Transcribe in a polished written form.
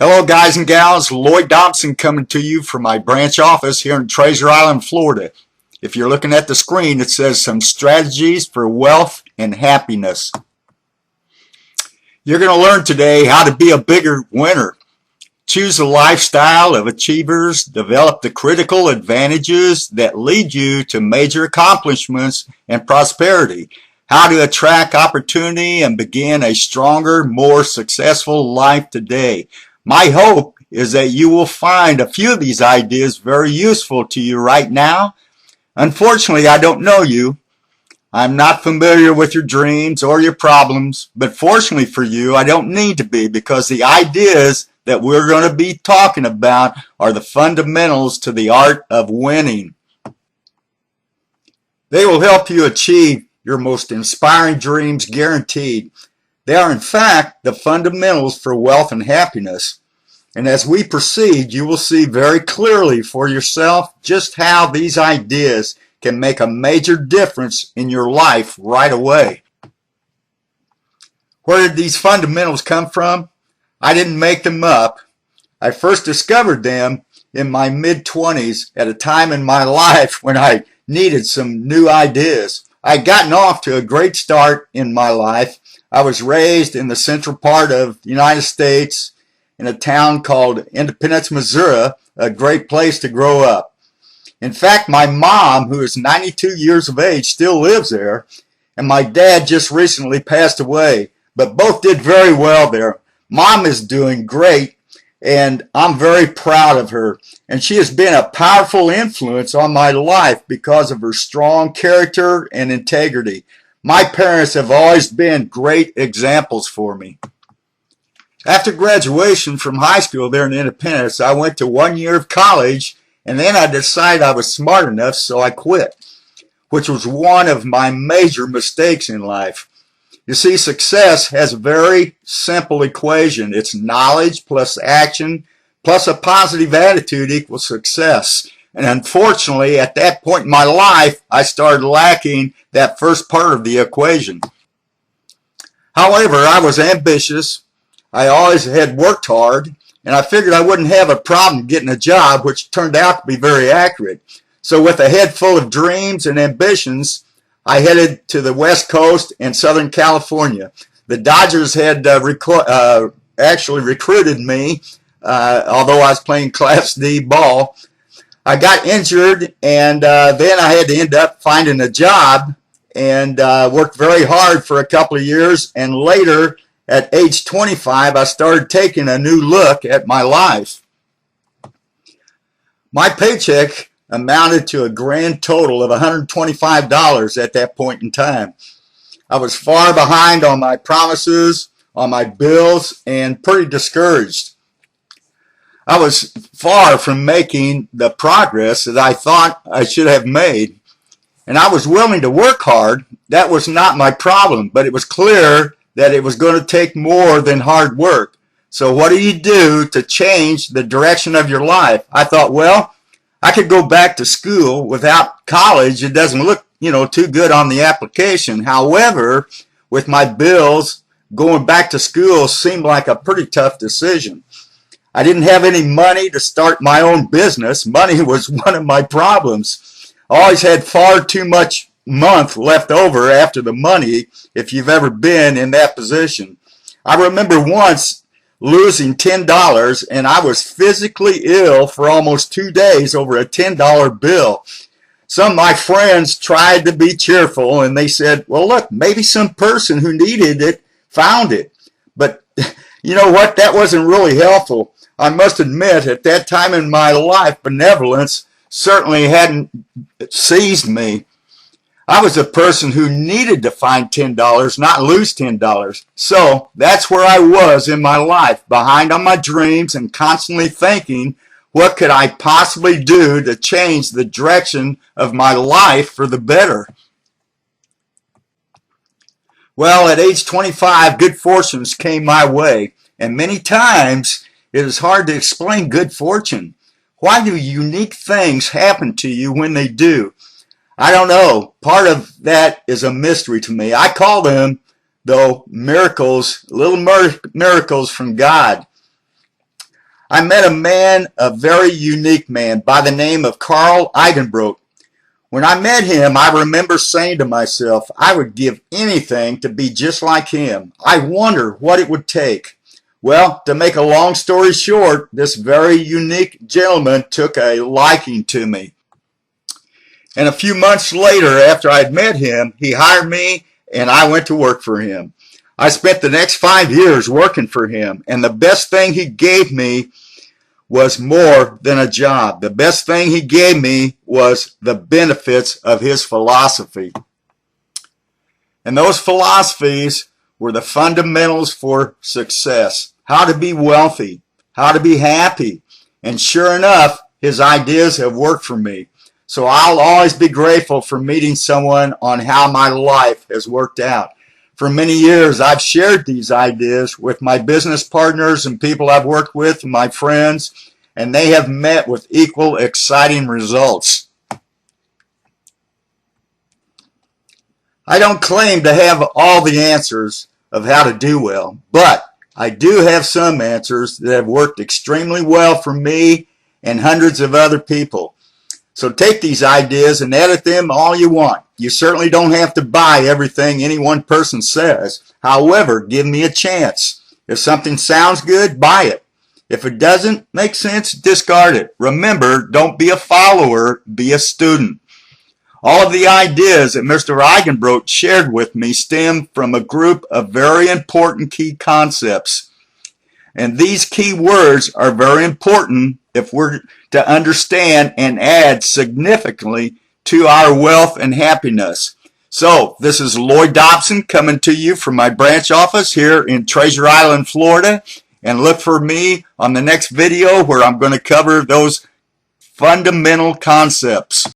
Hello guys and gals, Lloyd Dobson coming to you from my branch office here in Treasure Island, Florida. If you're looking at the screen, it says some strategies for wealth and happiness. You're going to learn today how to be a bigger winner. Choose a lifestyle of achievers, develop the critical advantages that lead you to major accomplishments and prosperity. How to attract opportunity and begin a stronger, more successful life today. My hope is that you will find a few of these ideas very useful to you right now. Unfortunately, I don't know you. I'm not familiar with your dreams or your problems, but fortunately for you, I don't need to be, because the ideas that we're going to be talking about are the fundamentals to the art of winning. They will help you achieve your most inspiring dreams, guaranteed. They are in fact the fundamentals for wealth and happiness. And as we proceed, you will see very clearly for yourself just how these ideas can make a major difference in your life right away. Where did these fundamentals come from? I didn't make them up. I first discovered them in my mid-20s at a time in my life when I needed some new ideas. I'd gotten off to a great start in my life. I was raised in the central part of the United States in a town called Independence, Missouri, a great place to grow up. In fact, my mom, who is 92 years of age, still lives there, and my dad just recently passed away, but both did very well there. Mom is doing great, and I'm very proud of her, and she has been a powerful influence on my life because of her strong character and integrity. My parents have always been great examples for me. After graduation from high school there in Independence, I went to 1 year of college, and then I decided I was smart enough, so I quit, which was one of my major mistakes in life. You see, success has a very simple equation. It's knowledge plus action plus a positive attitude equals success. And unfortunately, at that point in my life, I started lacking that first part of the equation. However, I was ambitious. I always had worked hard, and I figured I wouldn't have a problem getting a job, which turned out to be very accurate. So with a head full of dreams and ambitions, I headed to the West Coast and Southern California. The Dodgers had actually recruited me, although I was playing Class D ball. I got injured, and then I had to end up finding a job, and worked very hard for a couple of years, and later at age 25 I started taking a new look at my life. My paycheck amounted to a grand total of $125 at that point in time. I was far behind on my promises, on my bills, and pretty discouraged. I was far from making the progress that I thought I should have made, and I was willing to work hard. That was not my problem, but it was clear that it was going to take more than hard work. So what do you do to change the direction of your life? I thought, well, I could go back to school. Without college, it doesn't look, too good on the application. However, with my bills, going back to school seemed like a pretty tough decision. I didn't have any money to start my own business. Money was one of my problems. I always had far too much month left over after the money, if you've ever been in that position. I remember once losing $10, and I was physically ill for almost 2 days over a $10 bill. Some of my friends tried to be cheerful, and they said, well, look, maybe some person who needed it found it. But you know what? That wasn't really helpful. I must admit, at that time in my life, benevolence certainly hadn't seized me. I was a person who needed to find $10, not lose $10. So that's where I was in my life, behind on my dreams and constantly thinking, what could I possibly do to change the direction of my life for the better? Well, at age 25, good fortunes came my way, and many times it is hard to explain good fortune. Why do unique things happen to you when they do? I don't know. Part of that is a mystery to me. I call them, though, miracles, little miracles from God. I met a man, a very unique man by the name of Carl Eigenbroek. When I met him, I remember saying to myself, I would give anything to be just like him. I wonder what it would take. Well, to make a long story short, this very unique gentleman took a liking to me. And a few months later, after I'd met him, he hired me and I went to work for him. I spent the next 5 years working for him, and the best thing he gave me was more than a job. The best thing he gave me was the benefits of his philosophy. And those philosophies were the fundamentals for success. How to be wealthy, how to be happy. And sure enough, his ideas have worked for me. So I'll always be grateful for meeting someone on how my life has worked out. For many years, I've shared these ideas with my business partners and people I've worked with, and my friends, and they have met with equal exciting results. I don't claim to have all the answers of how to do well, but I do have some answers that have worked extremely well for me and hundreds of other people. So take these ideas and edit them all you want. You certainly don't have to buy everything any one person says. However, give me a chance. If something sounds good, buy it. If it doesn't make sense, discard it. Remember, don't be a follower, be a student. All of the ideas that Mr. Eigenbroek shared with me stem from a group of very important key concepts. And these key words are very important if we're to understand and add significantly to our wealth and happiness. So, this is Lloyd Dobson coming to you from my branch office here in Treasure Island, Florida. And look for me on the next video where I'm going to cover those fundamental concepts.